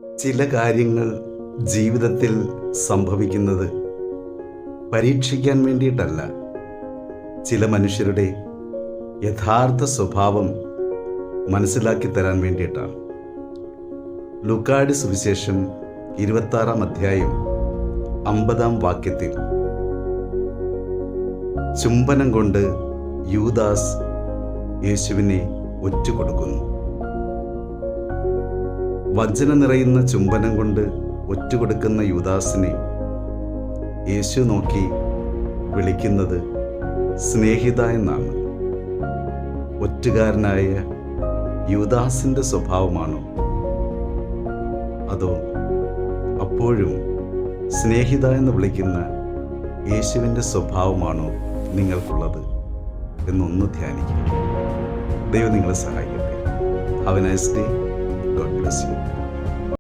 ചില കാര്യങ്ങൾ ജീവിതത്തിൽ സംഭവിക്കുന്നത് പരീക്ഷിക്കാൻ വേണ്ടിയിട്ടല്ല, ചില മനുഷ്യരുടെ യഥാർത്ഥ സ്വഭാവം മനസ്സിലാക്കി തരാൻ വേണ്ടിയിട്ടാണ്. ലൂക്കായുടെ സുവിശേഷം 26-ാം അധ്യായം 50-ാം വാക്യത്തിൽ ചുംബനം കൊണ്ട് യൂദാസ് യേശുവിനെ ഒറ്റുകൊടുക്കുന്നു. വഞ്ചന നിറയുന്ന ചുംബനം കൊണ്ട് ഒറ്റുകൊടുക്കുന്ന യൂദാസിനെ യേശു നോക്കി വിളിക്കുന്നത് സ്നേഹിത എന്നാണ്. ഒറ്റുകാരനായ യൂദാസിൻ്റെ സ്വഭാവമാണോ, അതോ അപ്പോഴും സ്നേഹിത എന്ന് വിളിക്കുന്ന യേശുവിൻ്റെ സ്വഭാവമാണോ നിങ്ങൾക്കുള്ളത് എന്നൊന്ന് ധ്യാനിക്കുക. ദൈവം നിങ്ങളെ സഹായിക്കട്ടെ. Have A nice day. God bless you.